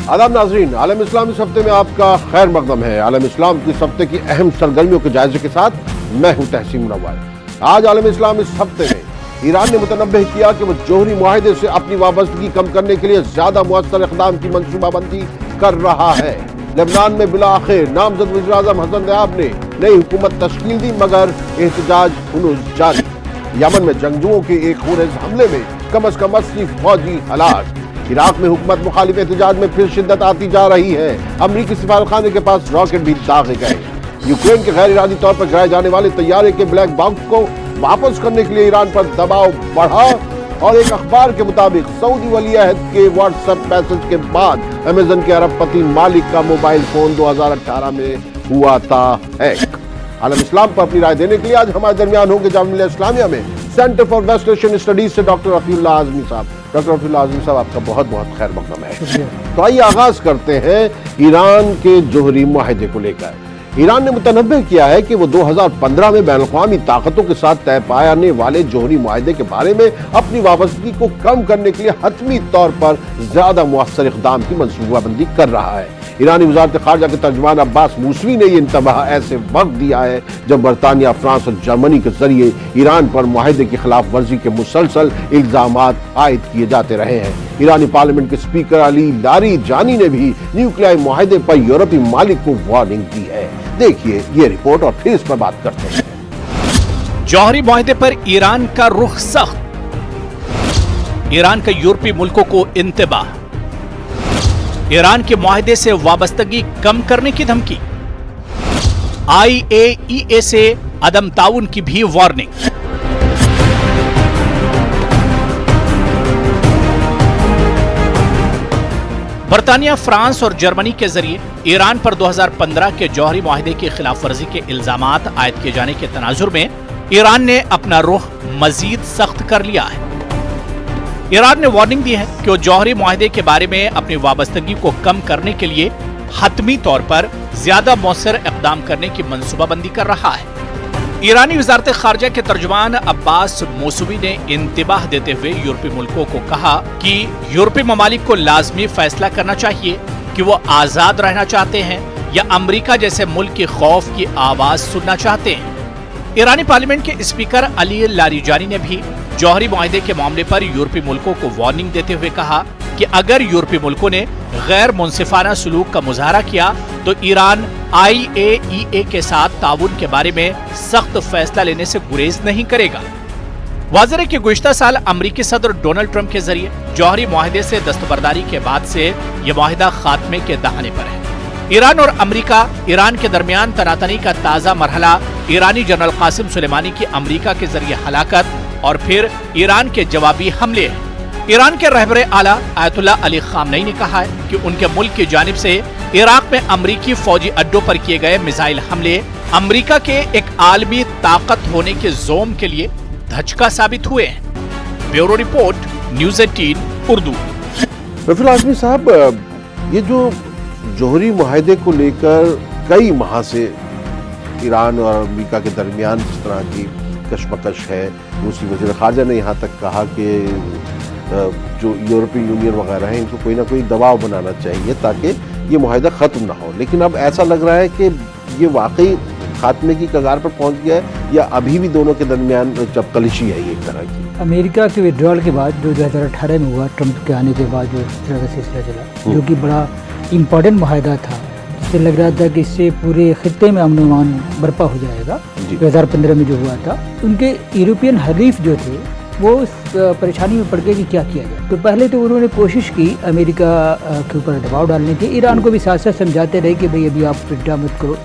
आदाब नाज़रीन, आलम इस्लाम इस हफ्ते में आपका खैर मकदम है। आलम इस्लाम की इस हफ्ते की अहम सरगर्मियों के जायजे के साथ मैं हूं तहसीन मुनव्वर। आज आलम इस्लाम इस हफ्ते में ईरान ने मुतनब्बह किया कि वो जोहरी मुआहदे से अपनी वाबस्तगी कम करने के लिए ज्यादा मुअस्सर इक़दाम की मंसूबाबंदी कर रहा है। लेबनान में बिला आखिर नामजद वज़ीर आज़म हसन दियाब ने नई हुकूमत तश्कील दी, मगर एहतजाज हुनूस जारी। यमन में जंगजुओं के एक खूनेज़ हमले में कम से कम 80 फौजी हलाक। इराक में हुकूमत मुखालिफ एहतजाज में फिर शिद्दत आती जा रही है। अमरीकी सफारतखाने के पास रॉकेट भी दागे गए। यूक्रेन के गैर इरादी तौर पर गिराए जाने वाले तैयारे के ब्लैक बॉक्स को वापस करने के लिए ईरान पर दबाव बढ़ा, और एक अखबार के मुताबिक सऊदी वली अहद के व्हाट्सएप मैसेज के बाद अमेजन के अरबपति मालिक का मोबाइल फोन 2018 में हुआ था हैक। आलम इस्लाम पर अपनी राय देने के लिए आज हमारे दरमियान होंगे जामिया इस्लामिया में centre for West Asian studies से डॉक्टर रफीउल्लाह आज़मी साहब। डॉक्टर रफीउल्लाह आज़मी साहब, आपका बहुत बहुत खैर मक़दम है। तो आइए आगाज करते हैं ईरान के जोहरी मुआहदे को लेकर। ईरान ने मुतनब्बह किया है कि वो 2015 में बैनुल-अक़वामी ताकतों के साथ तय पाने वाले जोहरी मुआहदे के बारे में अपनी वाबस्तगी को कम करने के लिए हतमी तौर पर ज्यादा मुअस्सर इक़दाम की मंसूबाबंदी कर रहा है। ईरानी वज़ारत ख़ारजा के तर्जुमान अब्बास मूसवी ने ये इंतबाह ऐसे वक्त दिया है जब बरतानिया, फ्रांस और जर्मनी के जरिए ईरान पर मुआहदे की खिलाफ वर्जी के मुसलसल इल्जामात आयद किए जाते रहे हैं। ईरानी पार्लियामेंट के स्पीकर अली लारीजानी ने भी न्यूक्लियर मुआहदे पर यूरोपीय मालिक को वार्निंग दी है। देखिए ये रिपोर्ट और फिर इस पर बात करते हैं। जौहरी मुआहदे पर ईरान का रुख सख्त, ईरान का यूरोपीय मुल्कों को इंतबाह, ईरान के मुआहदे से वाबस्तगी कम करने की धमकी, IAEA से अदम ताउन की भी वार्निंग। बरतानिया, फ्रांस और जर्मनी के जरिए ईरान पर 2015 के जौहरी मुआहदे की खिलाफ वर्जी के इल्जामात आयद किए जाने के तनाजुर में ईरान ने अपना रुख मजीद सख्त कर लिया है। ईरान ने वार्निंग दी है कि वो जौहरी मुआहदे के बारे में अपनी वाबस्तगी को कम करने के लिए हतमी तौर पर ज्यादा मौसर इक़दाम करने की मंसूबाबंदी कर रहा है। ईरानी वज़ारत ख़ारजा के तर्जुमान अब्बास मूसवी ने इंतबाह देते हुए यूरोपीय मुल्कों को कहा कि यूरोपीय ममालिक को लाजमी फैसला करना चाहिए कि वो आज़ाद रहना चाहते हैं या अमरीका जैसे मुल्क के खौफ की आवाज़ सुनना चाहते हैं। ईरानी पार्लियामेंट के स्पीकर अली लारीजानी ने भी जौहरी मुआहदे के मामले पर यूरोपीय मुल्कों को वार्निंग देते हुए कहा कि अगर यूरोपीय मुल्कों ने गैर मुनसिफाना सलूक का मुजाहरा किया तो ईरान IAEA के साथ ताउन के बारे में सख्त फैसला लेने से गुरेज नहीं करेगा। वाज़ेह है कि गुज़िश्ता साल अमरीकी सदर डोनाल्ड ट्रंप के जरिए जौहरी मुआहदे से दस्तबरदारी के बाद से यह मुआहदा खात्मे के दहाने पर है। ईरान और अमरीका, ईरान के दरमियान तनातनी का ताज़ा मरहला, ईरानी जनरल कासिम सुलेमानी की अमरीका के जरिए हलाकत और फिर ईरान के जवाबी हमले हैं। ईरान के रहबरे आला आयतुल्लाह अली खामनई ने कहा है कि उनके मुल्क की जानिब से इराक में अमरीकी फौजी अड्डों पर किए गए मिसाइल हमले अमरीका के एक आलमी ताकत होने के जोम के लिए धचका साबित हुए हैं। Bureau report, news 18 Urdu. Rafiullah Azmi साहब, ये जो जोहरी मुआहदे को लेकर कई माह से ईरान और अमरीका के दरमियान जिस तरह की कशमकश है, दूसरी वज़ीर ख़ारजा ने यहाँ तक कहा कि जो यूरोपीय यूनियन वगैरह हैं इनको कोई ना कोई दबाव बनाना चाहिए ताकि ये मुआहदा ख़त्म ना हो। लेकिन अब ऐसा लग रहा है कि ये वाकई खात्मे की कगार पर पहुंच गया है या अभी भी दोनों के दरमियान चपकलिशी है ये एक तरह की। अमेरिका के विड्रॉल के बाद जो 2018 में हुआ, ट्रंप के आने के बाद जो इस तरह का सिलसिला चला, जो कि बड़ा इम्पोर्टेंट मुआहदा था, इससे लग रहा था कि इससे पूरे खित्ते में अमन अमान बर्पा हो जाएगा। 2015 में जो हुआ था, उनके यूरोपियन हरीफ जो थे वो परेशानी में पड़ गए कि क्या किया जाए। तो पहले तो उन्होंने कोशिश की अमेरिका के ऊपर दबाव डालने की, ईरान को भी साथ साथ समझाते रहे कि भाई अभी आप विड्रॉ मत करो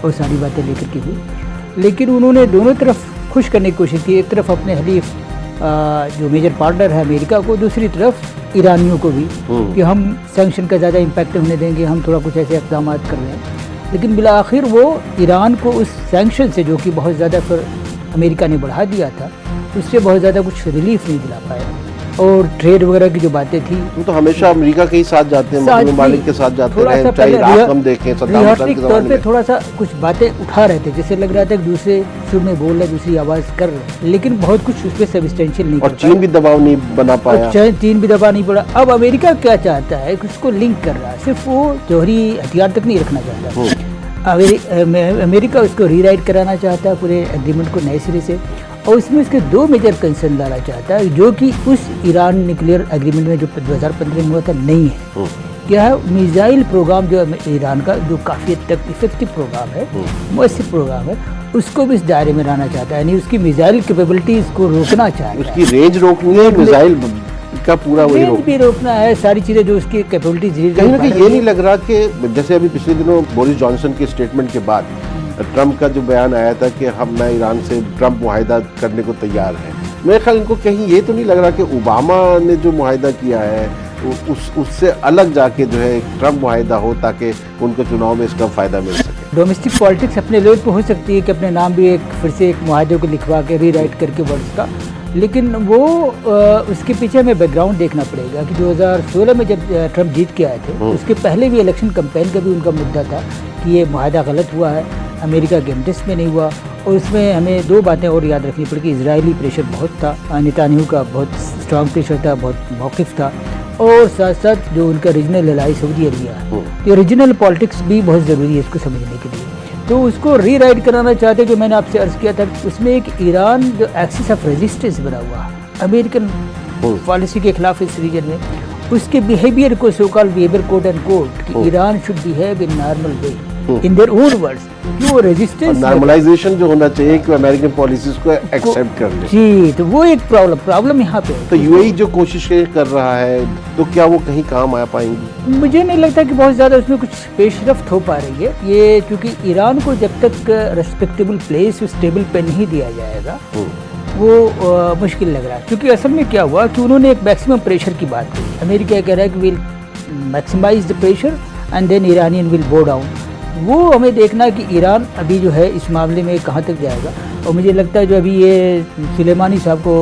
और सारी बातें लेकर के हुई। लेकिन उन्होंने दोनों तरफ खुश करने की कोशिश की, एक तरफ अपने हलीफ जो मेजर पार्टनर है अमेरिका को, दूसरी तरफ ईरानियों को भी कि हम सैंक्शन का ज़्यादा इम्पैक्ट होने देंगे, हम थोड़ा कुछ ऐसे इक़दाम कर रहे हैं। लेकिन बिला आखिर वो ईरान को उस सैंक्शन से, जो कि बहुत ज़्यादा फिर अमेरिका ने बढ़ा दिया था, उससे बहुत ज़्यादा कुछ रिलीफ नहीं दिला पाया। और ट्रेड वगैरह की जो बातें थी वो तो हमेशा अमेरिका के ही साथ जाते हैं, साथ ममालिक भी के साथ जाते थोड़ा रहे, सा चाहे पहले इराक हम देखें, सद्दाम हुसैन रिहार्सलिक के तौर ज़माने पे में। थोड़ा सा कुछ बातें उठा रहे थे, जैसे लग रहा था कि दूसरे सुर में बोल रहे, दूसरी आवाज़ कर रहे, लेकिन बहुत कुछ उस पर सब्सटेंशियल नहीं और कर चीन भी दबाव नहीं बना पाया। पाया। चाहे चीन भी दबा नहीं पड़ा। अब अमेरिका क्या चाहता है कि उसको लिंक कर रहा है, सिर्फ वो जौहरी हथियार तक नहीं रखना चाहता। अमेरिका उसको रीराइट कराना चाहता है पूरे एग्रीमेंट को नए सिरे से, और उसमें उसके दो मेजर कंसर्न डालना चाहता है, जो कि उस ईरान न्यूक्लियर एग्रीमेंट में जो 2015 में हुआ था नहीं है। क्या है, मिसाइल प्रोग्राम जो ईरान का, जो काफ़ी हद तक इफेक्टिव प्रोग्राम है, मुअस्सिर प्रोग्राम है, उसको भी इस दायरे में लाना चाहता है, यानी उसकी मिसाइल कैपेबिलिटीज को रोकना चाहता है। उसकी रेंज रोकनी है, मिसाइल का पूरा वही रेंज भी रोकना है, सारी चीज़ें जो उसकी कैपेबिलिटीज। कहीं ना कहीं ये नहीं लग रहा कि जैसे अभी पिछले दिनों बोरिस जॉनसन के स्टेटमेंट के बाद ट्रंप का जो बयान आया था कि मैं ईरान से ट्रंप मुआहिदा करने को तैयार है, मेरे ख्याल इनको कहीं ये तो नहीं लग रहा कि ओबामा ने जो मुआहिदा किया है उससे अलग जाके जो है ट्रंप मुआहिदा हो, ताकि उनको चुनाव में इसका फ़ायदा मिल सके। डोमेस्टिक पॉलिटिक्स अपने लेवल पे हो सकती है कि अपने नाम भी एक फिर से एक मुआहदे को लिखवा के रीराइट करके वर्ड्स का, लेकिन वो उसके पीछे हमें बैकग्राउंड देखना पड़ेगा कि 2016 में जब ट्रंप जीत के आए थे, उसके पहले भी इलेक्शन कैंपेन का भी उनका मुद्दा था कि ये मुआहदा गलत हुआ है, अमेरिका के इंटरेस्ट में नहीं हुआ, और उसमें हमें दो बातें और याद रखनी पड़ेगी। इजरायली प्रेशर बहुत था, नेतान्याहू का बहुत स्ट्रॉन्ग प्रेशर था, बहुत मौक़िफ़ था, और साथ साथ जो उनका रीजनल एलाई सऊदी अरबिया है, तो रीजनल पॉलिटिक्स भी बहुत ज़रूरी है इसको समझने के लिए। तो उसको रीराइट कराना चाहते, जो मैंने आपसे अर्ज़ किया था, उसमें एक ईरान जो एक्सिस ऑफ रेजिस्टेंस बना हुआ है अमेरिकन पॉलिसी के खिलाफ इस रीजन में, उसके बिहेवियर को so called behaviour code and code कि Iran should behave in normal way in their own words, कि वो रेजिस्टेंस नॉर्मलाइजेशन जो होना चाहिए कि अमेरिकन पॉलिसीज को एक्सेप्ट कर ले। जी, तो वो एक प्रॉब्लम यहाँ पे है। तो यूएई जो कोशिशें कर रहा है, तो क्या वो कहीं काम आ पाएंगी? मुझे नहीं लगता कि बहुत ज़्यादा उसमें कुछ पेशरफ्त हो पा रही है ये, क्योंकि ईरान को जब तक रेस्पेक्टेबल प्लेस स्टेबल पे नहीं दिया जाएगा वो मुश्किल लग रहा है। क्योंकि असल में क्या हुआ कि उन्होंने एक मैक्सिमम प्रेशर की बात कही, अमेरिका कह रहा है कि will maximize the pressure and then Iranian will go down. वो हमें देखना है कि ईरान अभी जो है इस मामले में कहाँ तक जाएगा, और मुझे लगता है जो अभी ये सुलेमानी साहब को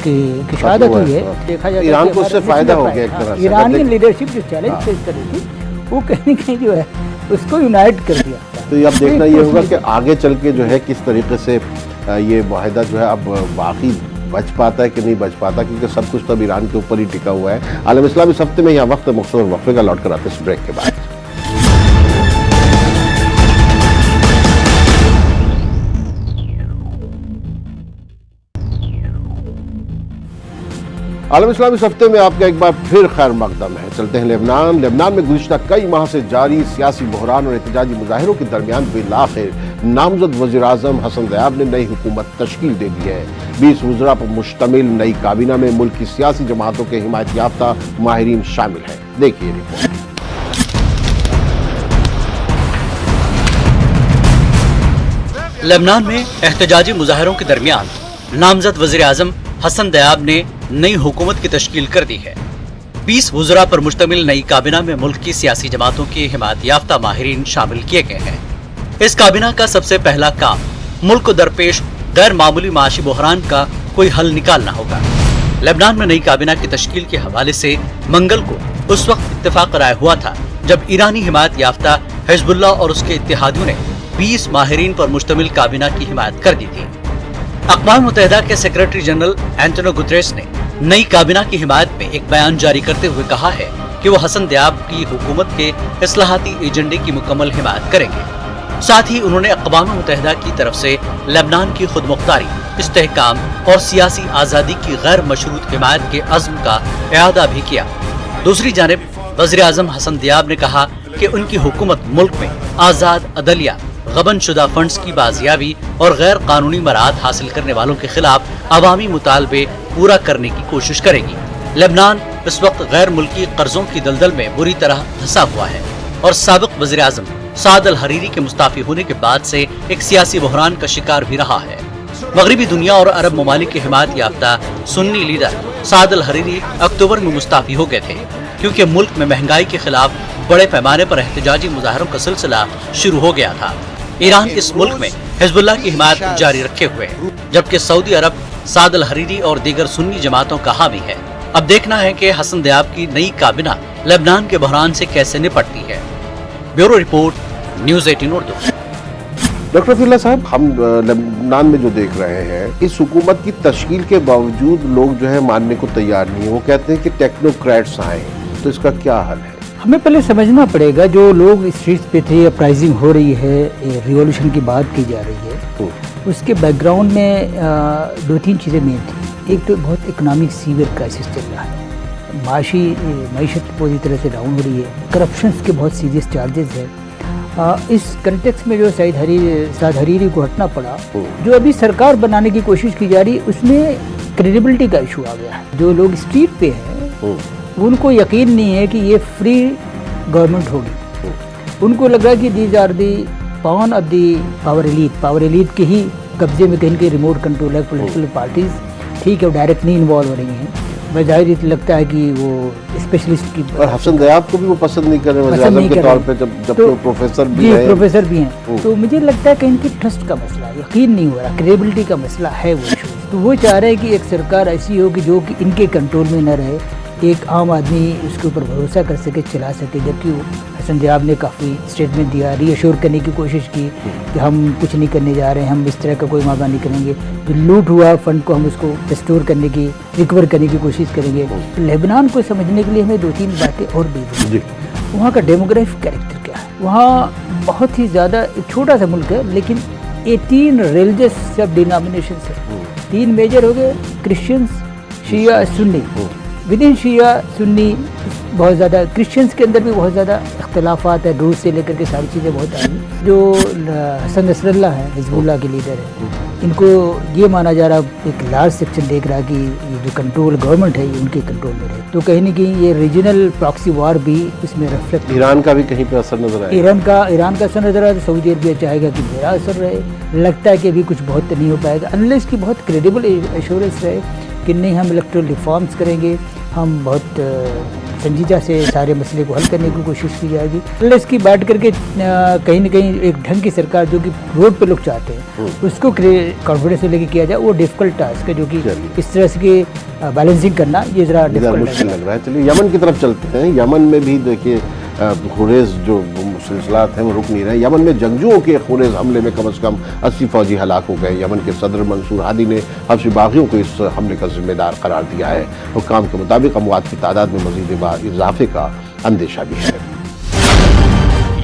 की शहादत हुई है, देखा जाए ईरान को उससे फायदा हो गया एक तरह से। ईरानी लीडरशिप जो चैलेंज फेस कर रही थी, वो कहीं न कहीं जो है उसको यूनाइट कर दिया। तो ये अब देखना ये होगा कि आगे चल के जो है किस तरीके से ये मुआहिदा जो है अब बाकी बच पाता है कि नहीं बच पाता, क्योंकि सब कुछ तो ईरान के ऊपर ही टिका हुआ है। आलम इस्लाम इस हफ्ते में यहाँ वक्त मुख्तसर वक्फे का लौट कर आते हैं इस ब्रेक के बाद। आलम इस्लाम इस हफ्ते में आपका एक बार फिर खैर मकदम है। चलते हैं लेबनान। लेबनान में गुज़िश्ता कई माह से जारी सियासी बहरान और एहतजाजी मुजाहिरों के दरमियान बिलाखिर नामजद वज़ीर-ए-आज़म हसन दयाब ने नई हुकूमत तश्कील दे दी है। 20 वज़रा पर मुश्तमिल नई काबीना में मुल्क की सियासी जमातों के हिमायत याफ्ता माहिरीन शामिल हैं। देखिए रिपोर्ट। लेबनान में एहतजाजी मुजाहिरों के दरमियान नामजद वज़ीर-ए-आज़म हसन दयाब ने नई हुकूमत की तश्कील कर दी है। 20 वज़रा पर मुश्तमिल नई काबीना में मुल्क की सियासी जमातों के हिमायत याफ्ता माहिरीन शामिल किए गए हैं। इस काबीना का सबसे पहला काम मुल्क को दरपेश गैर मामूली माशी बहरान का कोई हल निकालना होगा। लेबनान में नई काबीना की तश्कील के हवाले से मंगल को उस वक्त इत्तेफाक राय हुआ था जब ईरानी हिमायत याफ्ता हिजबुल्लाह और उसके इत्तेहादियों ने 20 माहिरीन पर मुश्तमिल काबीना की हिमायत कर दी थी। अक़वाम मुत्तहिदा के सेक्रेटरी जनरल एंटोनियो गुतरेस ने नई काबीना की हिमायत में एक बयान जारी करते हुए कहा है कि वो हसन दयाब की हुकूमत के इस्लाहाती एजेंडे की मुकम्मल हिमायत करेंगे। साथ ही उन्होंने अक़वाम मुत्तहिदा की तरफ से लेबनान की खुदमुख्तारी, इस्तेहकाम और सियासी आज़ादी की गैर मशरूत हिमायत के अज़्म का इआदा भी किया। दूसरी जानिब वज़ीर-ए-आज़म हसन दयाब ने कहा कि उनकी हुकूमत मुल्क में आज़ाद अदलिया, गबन शुदा फंड्स की बाजियाबी और गैर कानूनी मराहत हासिल करने वालों के खिलाफ अवामी मुतालबे पूरा करने की कोशिश करेगी। लेबनान इस वक्त गैर मुल्की कर्जों की दलदल में बुरी तरह धंसा हुआ है और साबिक वज़ीर-ए-आज़म साद अल हरीरी के मुस्ताफी होने के बाद से एक सियासी बहरान का शिकार भी रहा है। मगरबी दुनिया और अरब ममालिक के हिमायत याफ्ता सुन्नी लीडर साद अल हरीरी अक्टूबर में मुस्ताफी हो गए थे, क्योंकि मुल्क में महंगाई के खिलाफ बड़े पैमाने पर एहतजाजी मुजाहरों का सिलसिला शुरू हो गया था। ईरान इस मुल्क में हिजबुल्लाह की हिमायत जारी रखे हुए है, जबकि सऊदी अरब साद अल हरीरी और दीगर सुन्नी जमातों का हामी है। अब देखना है कि हसन दयाब की नई काबिना लेबनान के बहरान से कैसे निपटती है। Bureau report, news 18 Urdu. Doctor फिल्ला साहब, हम लेबनान में जो देख रहे हैं, इस हुकूमत की तश्कील के बावजूद लोग जो है मानने को तैयार नहीं है। वो कहते हैं कि टेक्नोक्रेट्स आए, तो इसका क्या हल है? हमें पहले समझना पड़ेगा, जो लोग स्ट्रीट्स पे थे, अपराइजिंग हो रही है, रिवॉल्यूशन की बात की जा रही है, उसके बैकग्राउंड में दो तीन चीज़ें मेन थी। एक तो बहुत इकोनॉमिक सीवियर क्राइसिस चल रहा है, माशीत पूरी तरह से डाउन हो रही है, करप्शंस के बहुत सीरियस चार्जेस है। इस कंटेक्स्ट में जो साद हरीरी को हटना पड़ा, जो अभी सरकार बनाने की कोशिश की जा रही, उसमें क्रेडिबिलिटी का इशू आ गया है। जो लोग स्ट्रीट पे हैं उनको यकीन नहीं है कि ये फ्री गवर्नमेंट होगी। उनको लग रहा है कि दीज आर दी पावन ऑफ दी पावर एलीट के ही कब्जे में कहीं रिमोट कंट्रोल है। पॉलिटिकल पार्टीज ठीक है, डायरेक्ट नहीं इन्वॉल्व हो रही हैं, बजाय लगता है कि वो स्पेशलिस्ट की। और हसन दयाब को भी वो पसंद नहीं कर रहे वज़ीर-ए-आज़म के तौर पे, जब तो प्रोफेसर भी हैं। प्रोफेसर भी हैं। तो मुझे लगता है कि इनकी ट्रस्ट का मसला है, यकीन नहीं हो रहा, क्रेडिबिलिटी का मसला है वो इशू। तो वो चाह रहे हैं कि एक सरकार ऐसी हो कि जो कि इनके कंट्रोल में न रहे, एक आम आदमी उसके ऊपर भरोसा कर सके, चला सके। जबकि हसन दयाब ने काफ़ी स्टेटमेंट दिया, रीअश्योर करने की कोशिश की कि हम कुछ नहीं करने जा रहे हैं, हम इस तरह का कोई मामला नहीं करेंगे, जो लूट हुआ फंड को हम उसको रिस्टोर करने की, रिकवर करने की कोशिश करेंगे। तो लेबनान को समझने के लिए हमें दो तीन बातें और भी। वहाँ का डेमोग्राफिक कैरेक्टर क्या है? वहाँ बहुत ही ज़्यादा, एक छोटा सा मुल्क है, लेकिन 18 रिलीजियस सब डिनोमिनेशन है। 3 मेजर हो गए, Christians, Shia, Sunni. Within Shia Sunni बहुत ज़्यादा, क्रिश्चियंस के अंदर भी बहुत ज़्यादा इख्तलाफात है, रूस से लेकर के सारी चीज़ें बहुत आई। जो हसन नसरल्लाह है, हिजबुल्लाह के लीडर है, इनको ये माना जा रहा, एक लार्ज सेक्शन देख रहा कि ये जो कंट्रोल गवर्नमेंट है ये उनके कंट्रोल में रहे। तो कहीं ना कहीं ये रीजनल प्रॉक्सी वार भी इसमें रिफ्लेक्ट। ईरान का भी कहीं पर असर नजर आया? ईरान का असर नजर आया। तो सऊदी अरबिया चाहेगा कि मेरा असर रहे। लगता है कि अभी कुछ बहुत नहीं हो पाएगा अनलेस की बहुत क्रेडिबल एश्योरेंस रहे कि नहीं, हम इलेक्टोरल रिफॉर्म्स करेंगे, हम बहुत संजीदा से सारे मसले को हल करने की कोशिश की जाएगी। अनलेस की बैठ करके कहीं ना कहीं एक ढंग की सरकार जो कि रोड पे लोग चाहते हैं उसको कॉन्फिडेंस में लेके किया जाए, वो डिफिकल्ट टास्क है, जो कि इस तरह से बैलेंसिंग करना ये ज़रा मुश्किल लग रहा है। चलिए यमन की तरफ चलते हैं। यमन में भी देखिए खुरेज जो सिलसिलात हैं वो रुक नहीं रहे। यमन में जंगजुओं के खुरेज हमले में कम से कम 80 फौजी हलाक हो गए। यमन के सदर मंसूर हादी ने हब्शी बागियों को इस हमले का जिम्मेदार करार दिया है। हुक्काम के मुताबिक अमवात की तादाद में मजीद इजाफे का अंदेशा भी है।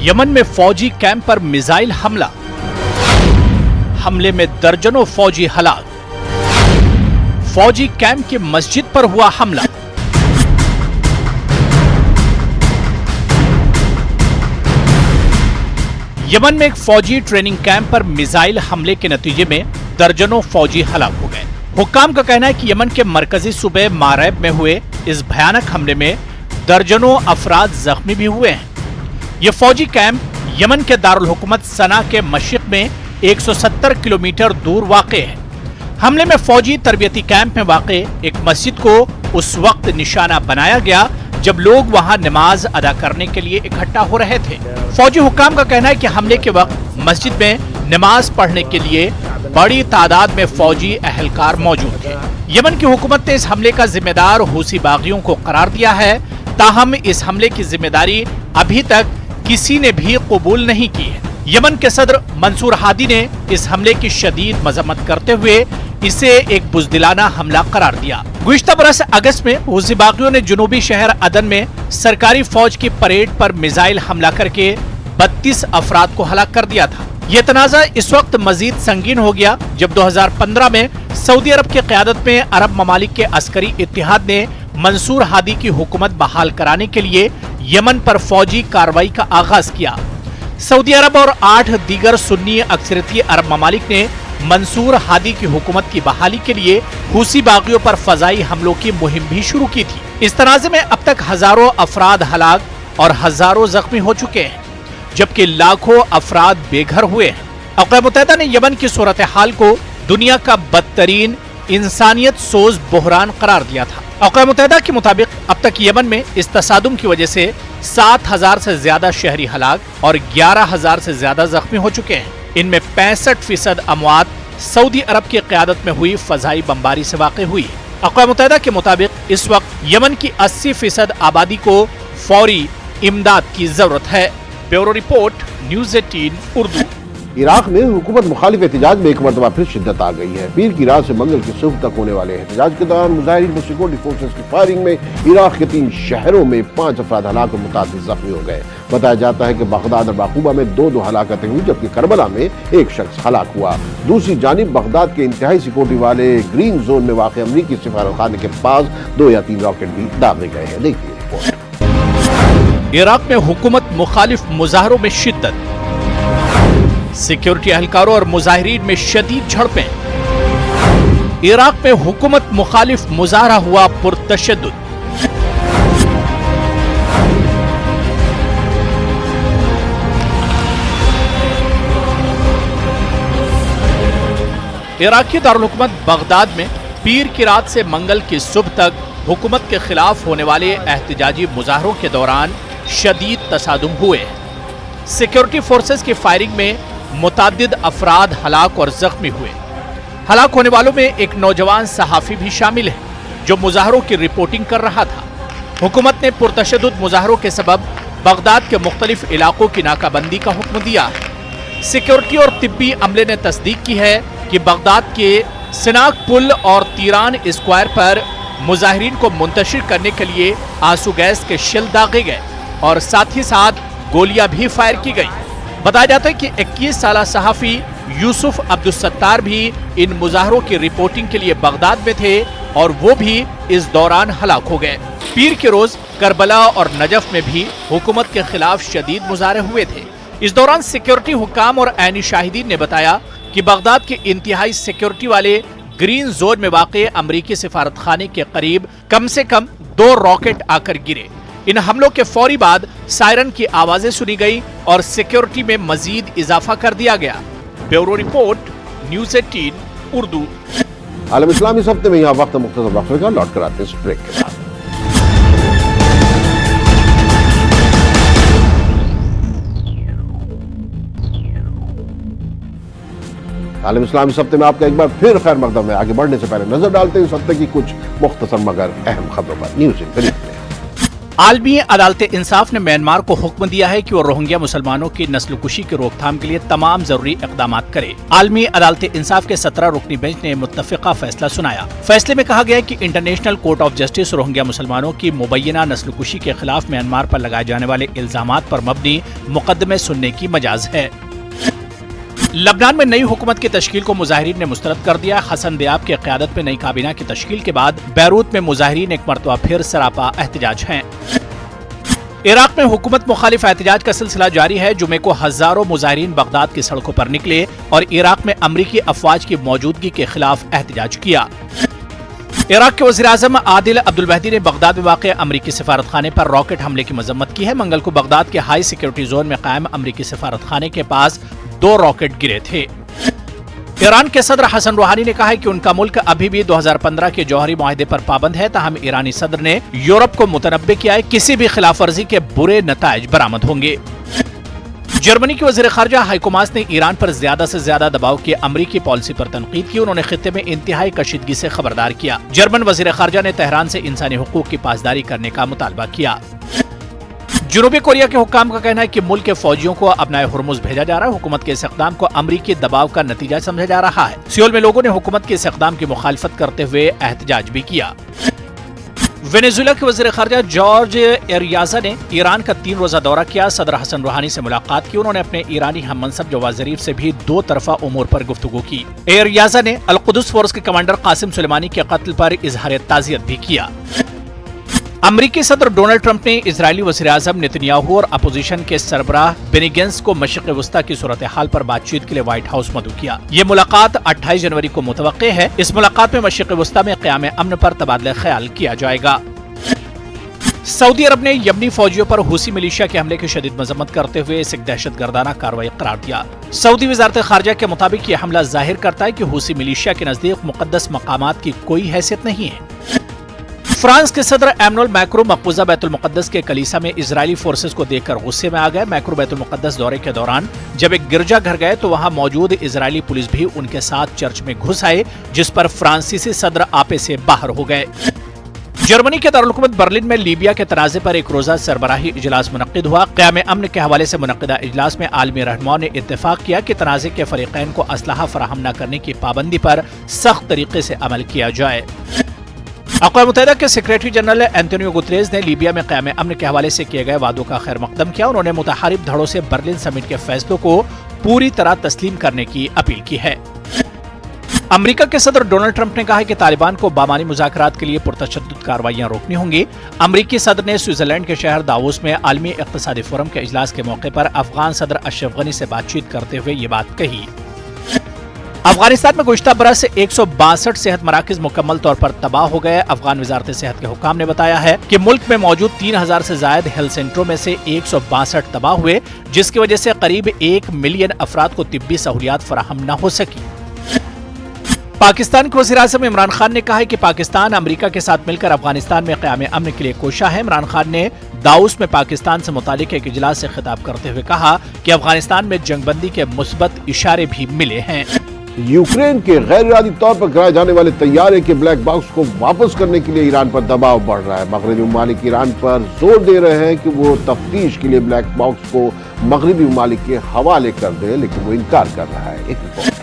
यमन में फौजी कैंप पर मिसाइल हमला, हमले में दर्जनों फौजी हलाक। फौजी कैंप की मस्जिद पर हुआ हमला। यमन में एक फौजी ट्रेनिंग कैंप पर मिसाइल हमले के नतीजे में दर्जनों फौजी हलाक हो गए। हुक्काम का कहना है कि यमन के मरकजी सूबे मारैब में हुए इस भयानक हमले में दर्जनों अफराद जख्मी भी हुए हैं। यह फौजी कैंप यमन के दारुल हुकूमत सना के मशरिक में 170 किलोमीटर दूर वाक़े है। हमले में फौजी तरबियती कैंप में वाक़े एक मस्जिद को उस वक्त निशाना बनाया गया जब लोग वहां नमाज अदा करने के लिए इकट्ठा हो रहे थे। फौजी हुक्काम का कहना है कि हमले के वक्त मस्जिद में नमाज पढ़ने के लिए बड़ी तादाद में फौजी अहलकार मौजूद थे। यमन की हुकूमत ने इस हमले का जिम्मेदार हूसी बागियों को करार दिया है, ताहम इस हमले की जिम्मेदारी अभी तक किसी ने भी कबूल नहीं की है। यमन के सदर मंसूर हादी ने इस हमले की शदीद मजम्मत करते हुए इसे एक बुज़दिलाना हमला करार दिया। गुज़िश्ता बरस अगस्त में हूसी बागियों ने जुनूबी शहर अदन में सरकारी फौज की परेड पर मिसाइल हमला करके 32 अफराद को हलाक कर दिया था। ये तनाज़ा इस वक्त मजीद संगीन हो गया जब 2015 में सऊदी अरब की क़यादत में अरब ममालिक के अस्करी इत्तिहाद ने मंसूर हादी की हुकूमत बहाल कराने के लिए यमन पर फौजी कार्रवाई का आगाज किया। सऊदी अरब और 8 दीगर सुन्नी अक्सरियती अरब ममालिक ने मंसूर हादी की हुकूमत की बहाली के लिए हूसी बागियों पर फजाई हमलों की मुहिम भी शुरू की थी। इस तनाज़े में अब तक हजारों अफराद हलाक और हजारों जख्मी हो चुके हैं, जबकि लाखों अफराद बेघर हुए हैं। अक़वाम मुत्तहिदा ने यमन की सूरत हाल को दुनिया का बदतरीन इंसानियत सोज बहरान करार दिया था। अक़वाम मुत्तहिदा के मुताबिक अब तक यमन में इस तसादुम की वजह से 7,000 से ज्यादा शहरी हलाक और 11,000 से ज्यादा जख्मी हो चुके हैं। इनमें 65% अमवात सऊदी अरब की क़यादत में हुई फजाई बमबारी से वाक़ हुई है। अक़वाम मुत्तहिदा के मुताबिक इस वक्त यमन की 80% आबादी को फौरी इमदाद की जरूरत है। Bureau report, news 18 Urdu. Iraq में हुकूमत मुखालिफ एहतजाज में एक मरतबा फिर शिद्दत आ गई है। पीर की रात से मंगल की सुबह तक होने वाले एहतजाज के दौरान मुजाहिरीन पर सिक्योरिटी फोर्सेस की फायरिंग में इराक के 3 शहरों में 5 अफराद हलाक और मुतादिद जख्मी हो गए। बताया जाता है कि बगदाद और बाकूबा में 2 हलाकतें हुई, जबकि करबला में एक शख्स हलाक हुआ। दूसरी जानिब बगदाद के इंतहाई सिक्योरिटी वाले ग्रीन जोन में वाक़ अमरीकी सफारतखाने के पास 2 या 3 रॉकेट भी दागे गए हैं। देखिए रिपोर्ट। इराक में हुकूमत मुखालिफ मुजाहरों में शिद्दत, सिक्योरिटी एहलकारों और मुजाहिरीन में शदीद झड़पें। इराक में हुकूमत मुखालिफ मुजाहरा हुआ पुरतशद्दुद। इराकी दारुल-हुकूमत बगदाद में पीर की रात से मंगल की सुबह तक हुकूमत के खिलाफ होने वाले एहतजाजी मुजाहरों के दौरान शदीद तसादुम हुए। सिक्योरिटी फोर्सेस की फायरिंग में मुतादिद अफराद हलाक और जख्मी हुए। हलाक होने वालों में एक नौजवान सहाफी भी शामिल है जो मुजाहरों की रिपोर्टिंग कर रहा था। हुकूमत ने पुरतशद्दुद मुजाहरों के सबब बगदाद के मुख्तलिफ इलाकों की नाकाबंदी का हुक्म दिया है। सिक्योरिटी और तिब्बी अमले ने तस्दीक की है कि बगदाद के सिनाक पुल और तीरान स्क्वायर पर मुजाहिरीन को मुंतशिर करने के लिए आंसू गैस के शेल दागे गए और साथ ही साथ गोलियां भी फायर की गई। बताया जाता है कि 21 साला सहाफी यूसुफ अब्दुलसत्तार भी इन मुजाहरों की रिपोर्टिंग के लिए बगदाद में थे और वो भी इस दौरान हलाक हो गए। पीर के रोज करबला और नजफ में भी हुकूमत के खिलाफ शदीद मुजाहरे हुए थे। इस दौरान सिक्योरिटी हुकाम और ऐनी शाहिदीन ने बताया कि बगदाद के इंतहाई सिक्योरिटी वाले ग्रीन जोन में वाक़े अमरीकी सिफारतखाने के करीब कम से कम 2 रॉकेट आकर गिरे। इन हमलों के फौरी बाद सायरन की आवाजें सुनी गई और सिक्योरिटी में मजीद इजाफा कर दिया गया। Bureau report, news 18 Urdu. आलम इस्लाम इस हफ्ते में यहाँ वक्त मुख्तसर वक्फे का लौट कर आते हैं इस ब्रेक के बाद। आलम इस्लाम इस हफ्ते में आपका एक बार फिर खैर मकदम है। आगे बढ़ने से पहले नजर डालते हैं इस हफ्ते की कुछ मुख्तसर मगर अहम खबरों पर। न्यूज़ 18 आलमी अदालत इंसाफ ने म्यांमार को हुक्म दिया है कि वो रोहिंग्या मुसलमानों की नस्लकुशी की रोकथाम के लिए तमाम जरूरी इकदाम करे। आलमी अदालत इंसाफ के 17 रुकनी बेंच ने मुत्तफिका फैसला सुनाया। फैसले में कहा गया कि international court of justice Rohingya मुसलमानों की मुबैना नस्लकुशी के खिलाफ म्यांमार पर लगाए जाने वाले इल्जामात पर मबनी मुकदमे सुनने की मजाज है। लबनान में नई हुकूमत की तश्कील को मुजाहिरीन ने मुस्तरद कर दिया। हसन दियाब की क़यादत में नई काबीना की तश्कील के बाद बैरूत में मुजाहिरीन एक मरतबा फिर सरापा एहतजाज हैं। इराक में हुकूमत मुखालिफ एहतजाज का सिलसिला जारी है। जुमे को हजारों मुजाहिरीन बगदाद की सड़कों पर निकले और इराक में अमरीकी अफवाज की मौजूदगी के खिलाफ एहतजाज किया। इराक के वज़ीर-ए-आज़म आदिल अब्दुल महदी ने बगदाद में वाक़ अमरीकी सिफारतखाने पर रॉकेट हमले की मजम्मत की है। मंगल को बगदाद के हाई सिक्योरिटी जोन में कायम अमरीकी सिफारतखाने के पास 2 रॉकेट गिरे थे। ईरान के सदर हसन रूहानी ने कहा है कि उनका मुल्क अभी भी 2015 के जौहरी मुआहदे पर पाबंद है। ताहम ईरानी सदर ने यूरोप को मुतनब्बे किया है किसी भी खिलाफ वर्जी के बुरे नताइज बरामद होंगे। जर्मनी के वज़ीर ख़ारजा हाइको मास ने ईरान पर ज्यादा से ज्यादा दबाव की अमरीकी पॉलिसी पर तनकीद की। उन्होंने खित्ते में इंतहाई कशीदगी से खबरदार किया। जर्मन वज़ीर ख़ारजा ने तेहरान से इंसानी हुकूक की पासदारी करने का मुतालबा किया। जनूबी कोरिया के हुक्काम का कहना है कि मुल्क के फौजियों को अपना हुर्मुज भेजा जा रहा है। हुकूमत के इस इक़दाम को अमरीकी दबाव का नतीजा समझा जा रहा है। सियोल में लोगों ने हुकूमत के इस इक़दाम की मुखालफत करते हुए एहतजाज भी किया। वेनेजुएला के वज़ीर ख़ारजा जॉर्ज एरियाजा ने ईरान का 3 रोज़ा दौरा किया। सदर हसन रूहानी से मुलाकात की। उन्होंने अपने ईरानी हम मनसब जवाद ज़रीफ से भी 2 तरफ़ा उमूर पर गुफ्तगू की। एरियाजा ने अल कुदस फोर्स के कमांडर कासिम सुलेमानी के कत्ल पर इजहार ताज़ियत भी किया। अमरीकी सदर डोनाल्ड ट्रंप ने इजरायली वज़ीर-ए-आज़म नेतन्याहू और अपोजिशन के सरबराह बेनी गैंट्स को मशरिक़ वस्ता की सूरत हाल पर बातचीत के लिए व्हाइट हाउस मदऊ किया। ये मुलाकात 28 जनवरी को मुतवक्के है। इस मुलाकात में मशरिक़ वस्ता में क़याम अमन पर तबादला ख्याल किया जाएगा। सऊदी अरब ने यमनी फौजियों पर हूसी मिलिशिया के हमले की शदीद मजम्मत करते हुए इसे एक दहशतगर्दाना कार्रवाई करार दिया। सऊदी वज़ारत ख़ारजा के मुताबिक ये हमला जाहिर करता है कि हूसी मिलिशिया के नजदीक मुक़द्दस मकामात की कोई हैसियत नहीं है। फ्रांस के सदर एमनुअल मैक्रो मकबूजा बैतुल मुक़द्दस के कलीसा में इजरायली फोर्सेस को देखकर गुस्से में आ गए। मैक्रो बैतुल मुक़द्दस दौरे के दौरान जब एक गिरजा घर गए तो वहां मौजूद इजरायली पुलिस भी उनके साथ चर्च में घुस आए, जिस पर फ्रांसीसी सदर आपे से बाहर हो गए। जर्मनी के दारुल-हुकूमत बर्लिन में लीबिया के तनाज़े पर एक रोजा सरबराही इजलास मुनक्किद हुआ। क़याम अमन के हवाले से मुनक्किदा इजलास में आलमी रहनुमाओं ने इत्तेफाक किया कि तनाज़े के फरीक़ैन को असलहा फराहम न करने की पाबंदी पर सख्त तरीके से अमल किया जाए। अक़वाम मुत्तहिदा के सेक्रेटरी जनरल एंटोनियो गुतरेज़ ने लीबिया में क़याम अमन के हवाले से किए गए वादों का खैर मक़दम किया। उन्होंने मुतहारिब धड़ों से बर्लिन समिट के फैसलों को पूरी तरह तस्लीम करने की अपील की है। अमेरिका के सदर डोनाल्ड ट्रंप ने कहा है कि तालिबान को बामानी मुज़ाकरात के लिए पुरतशद्दुद कार्रवाइयां रोकनी होंगी। अमेरिकी सदर ने स्विट्जरलैंड के शहर दावोस में आलमी इक़्तिसादी फोरम के इजलास के मौके पर अफगान सदर अशरफ गनी से बातचीत करते हुए ये बात कही। अफगानिस्तान में गुज़िश्ता बरस 162 सेहत मराकज़ मुकम्मल तौर पर तबाह हो गए। अफगान वज़ारत सेहत के हुक्काम ने बताया है कि मुल्क में मौजूद 3000 से ज़ायद हेल्थ सेंटरों में से 162 तबाह हुए, जिसकी वजह से करीब 1 मिलियन अफराद को तिब्बी सहूलियात फराहम न हो सकी। पाकिस्तान के वज़ीर-ए-आज़म इमरान खान ने कहा है कि पाकिस्तान अमेरिका के साथ मिलकर अफगानिस्तान में क़याम अमन के लिए कोशा है। इमरान खान ने दावोस में पाकिस्तान से मुतालिक एक इजलास से खिताब करते हुए कहा कि अफगानिस्तान में जंगबंदी के मुस्बत इशारे भी मिले हैं। यूक्रेन के गैर इरादी तौर पर गिराए जाने वाले तैयारे के ब्लैक बॉक्स को वापस करने के लिए ईरान पर दबाव बढ़ रहा है। मगरबी ममालिक ईरान पर जोर दे रहे हैं कि वो तफ्तीश के लिए ब्लैक बॉक्स को मगरबी ममालिक के हवाले कर दे, लेकिन वो इनकार कर रहा है। एक रिपोर्ट।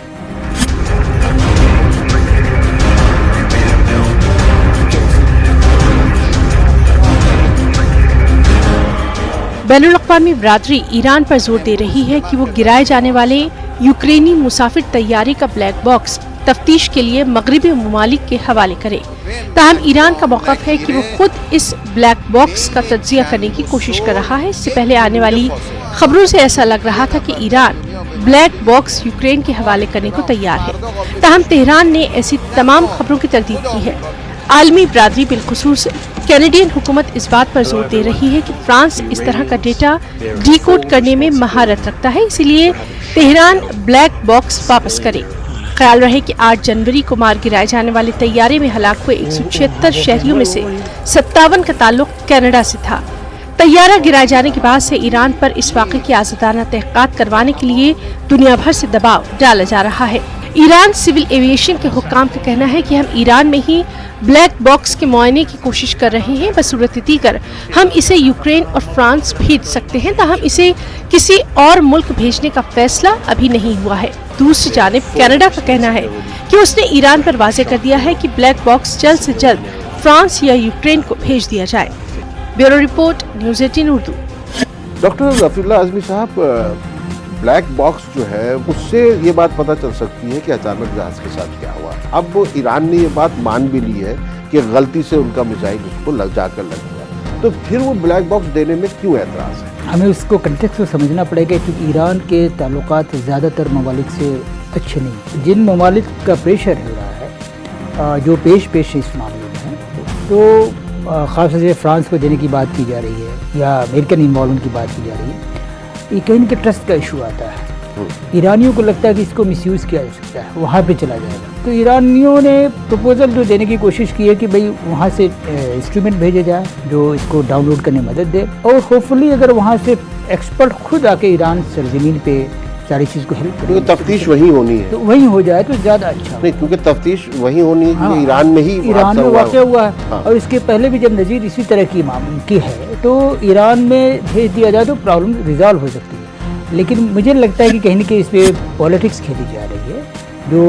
बैनुल अक़वामी बिरादरी ईरान पर जोर दे रही है कि वो गिराए जाने वाले यूक्रेनी मुसाफिर तैयारे का ब्लैक बॉक्स तफ्तीश के लिए मगरबी ममालिक के हवाले करे। ताहम ईरान का मौक़िफ़ है कि वो खुद इस ब्लैक बॉक्स का तज्ज़िया करने की कोशिश कर रहा है। इससे पहले आने वाली खबरों से ऐसा लग रहा था कि ईरान ब्लैक बॉक्स यूक्रेन के हवाले करने को तैयार है। ताहम तेहरान ने ऐसी तमाम खबरों की तरदीद की है। आलमी बिरादरी बिलखुसूस कैनेडियन हुकूमत इस बात पर जोर दे रही है कि फ्रांस इस तरह का डेटा डिकोड करने में महारत रखता है, इसीलिए तेहरान ब्लैक बॉक्स वापस करे। ख्याल रहे कि 8 जनवरी को मार गिराए जाने वाले तैयारे में हलाक हुए 176 शहरियों में से 57 का ताल्लुक कनाडा से था। तैयारा गिराए जाने के बाद से ईरान पर इस वाक़े की आज़ादाना तहक़ीक़ात करवाने के लिए दुनिया भर से दबाव डाला जा रहा है। ईरान सिविल एविएशन के हुक्काम का कहना है कि हम ईरान में ही ब्लैक बॉक्स के मुआयने की कोशिश कर रहे हैं। बसूरत दीगर हम इसे यूक्रेन और फ्रांस भेज सकते हैं, ताहम इसे किसी और मुल्क भेजने का फैसला अभी नहीं हुआ है। दूसरी जानिब कनाडा का कहना है कि उसने ईरान पर वाज़े कर दिया है कि ब्लैक बॉक्स जल्द से जल्द फ्रांस या यूक्रेन को भेज दिया जाए। Bureau report, news 18 Urdu. Doctor Rafiullah Azmi साहब, ब्लैक बॉक्स जो है उससे ये बात पता चल सकती है कि अचानक जहाज के साथ क्या हुआ। अब ईरान ने ये बात मान भी ली है कि गलती से उनका मिसाइल उसको लग गया, तो फिर वो ब्लैक बॉक्स देने में क्यों एतराज़ है? हमें उसको कंटेक्स्ट में समझना पड़ेगा, क्योंकि ईरान के ताल्लुकात ज़्यादातर ममालिक से अच्छे नहीं। जिन ममालिक का प्रेशर हो रहा है, जो पेश इस मामले में है, तो ख़ास तौर से फ्रांस को देने की बात की जा रही है या अमेरिकन इन्वॉल्वमेंट की बात की जा रही है, ये कहीं के ट्रस्ट का इशू आता है। ईरानियों को लगता है कि इसको मिसयूज़ किया जा सकता है, वहाँ पे चला जाएगा। तो ईरानियों ने प्रपोजल जो देने की कोशिश की है कि भाई वहाँ से इंस्ट्रूमेंट भेजे जाए जो इसको डाउनलोड करने में मदद दे, और होपफुली अगर वहाँ से एक्सपर्ट खुद आके ईरान सरजमीन पे सारी चीज़ को हेल्प करे, तफ्तीश वही होनी है, तो वही हो जाए तो ज़्यादा अच्छा नहीं, क्योंकि तफ्तीश वही होनी है। हाँ, ईरान में ही ईरान में वाक़या हुआ है। हाँ। और इसके पहले भी जब नज़ीर इसी तरह की है तो ईरान में भेज दिया जाए तो प्रॉब्लम रिजॉल्व हो सकती है। लेकिन मुझे लगता है कि कहीं न कहीं इस पर पॉलिटिक्स खेली जा रही है, जो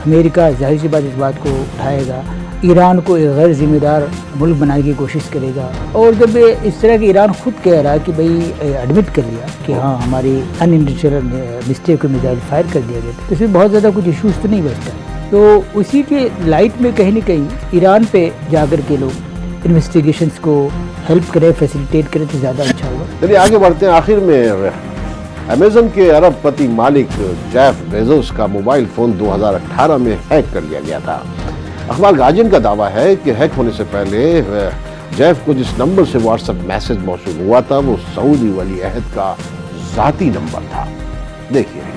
अमेरिका जाहिर सी बात इस बात को उठाएगा, ईरान को एक गैर जिम्मेदार मुल्क बनाने की कोशिश करेगा। और जब इस तरह की ईरान खुद कह रहा है कि भाई एडमिट कर लिया कि हाँ हमारी अनइंटेंशनल मिस्टेक को मिसाइल फायर कर दिया गया, तो इसमें बहुत ज़्यादा कुछ इशूज़ तो नहीं बचता। तो उसी के लाइट में कहीं न कहीं ईरान पे जाकर के लोग इन्वेस्टिगेशंस को हेल्प करें, फैसिलिटेट करें तो ज़्यादा अच्छा होगा। चलिए आगे बढ़ते हैं। आखिर में अमेज़न के अरबपति मालिक जेफ बेजोस का मोबाइल फ़ोन 2018 में हैक कर लिया गया था। अखबार गार्जियन का दावा है कि हैक होने से पहले जेफ को जिस नंबर से व्हाट्सएप मैसेज मौसूल हुआ था वो सऊदी वली अहद का ज़ाती नंबर था। देखिए।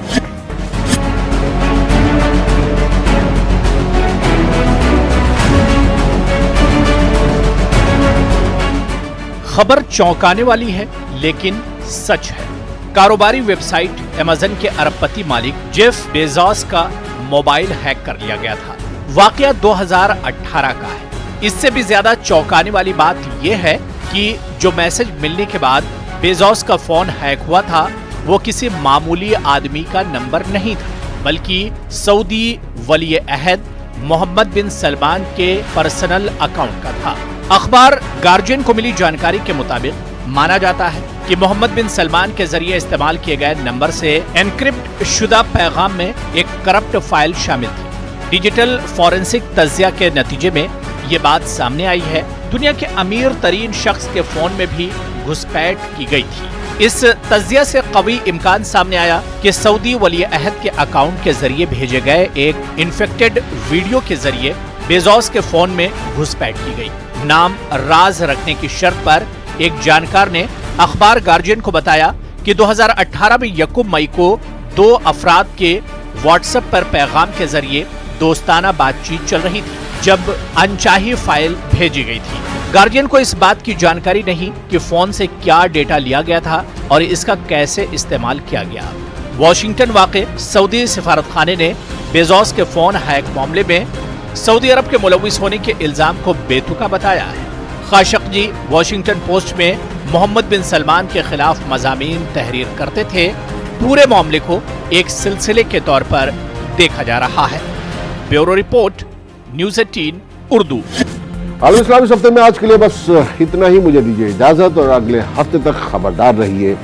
खबर चौंकाने वाली है लेकिन सच है। कारोबारी वेबसाइट अमेज़न के अरबपति मालिक जेफ बेजोस का मोबाइल हैक कर लिया गया था। वाकया 2018 का है। इससे भी ज्यादा चौंकाने वाली बात यह है कि जो मैसेज मिलने के बाद बेजोस का फोन हैक हुआ था वो किसी मामूली आदमी का नंबर नहीं था, बल्कि सऊदी वली अहद मोहम्मद बिन सलमान के पर्सनल अकाउंट का था। अखबार गार्जियन को मिली जानकारी के मुताबिक माना जाता है कि मोहम्मद बिन सलमान के जरिए इस्तेमाल किए गए नंबर से एनक्रिप्ट शुदा पैगाम में एक करप्ट फाइल शामिल थी। डिजिटल फॉरेंसिक तज्जिया के नतीजे में ये बात सामने आई है। दुनिया के अमीर तरीन शख्स के फोन में भी घुसपैठ की गई थी। इस तज्जिया से कवी इम्कान सामने आया कि सऊदी वली अहद के अकाउंट के जरिए भेजे गए एक इन्फेक्टेड वीडियो के जरिए बेजोस के फोन में घुसपैठ की गई। नाम राज रखने की शर्त पर एक जानकार ने अखबार गार्जियन को बताया कि 2018 में यकम मई को 2 अफराद के व्हाट्सएप पर पैगाम के जरिए दोस्ताना बातचीत चल रही थी जब अनचाही फाइल भेजी गई थी। गार्जियन को इस बात की जानकारी नहीं कि फोन से क्या डेटा लिया गया था और इसका कैसे इस्तेमाल किया गया। वॉशिंगटन वाक़े सऊदी सिफारतखाने ने बेजोस के फोन हैक मामले में सऊदी अरब के मुलविस होने के इल्जाम को बेतुका बताया है। खाशकजी वॉशिंगटन पोस्ट में मोहम्मद बिन सलमान के खिलाफ मज़ामीन तहरीर करते थे। पूरे मामले को एक सिलसिले के तौर पर देखा जा रहा है। Bureau report, news 18 Urdu. आलम इस्लाम इस हफ्ते में आज के लिए बस इतना ही। मुझे दीजिए इजाजत और अगले हफ्ते तक खबरदार रहिए,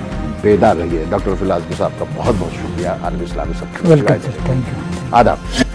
बेदार रहिए। डॉक्टर फिल आज़मी साहब का बहुत बहुत शुक्रिया। आलम इस्लाम इस हफ्ते वेलकम सर, थैंक यू। आदाब।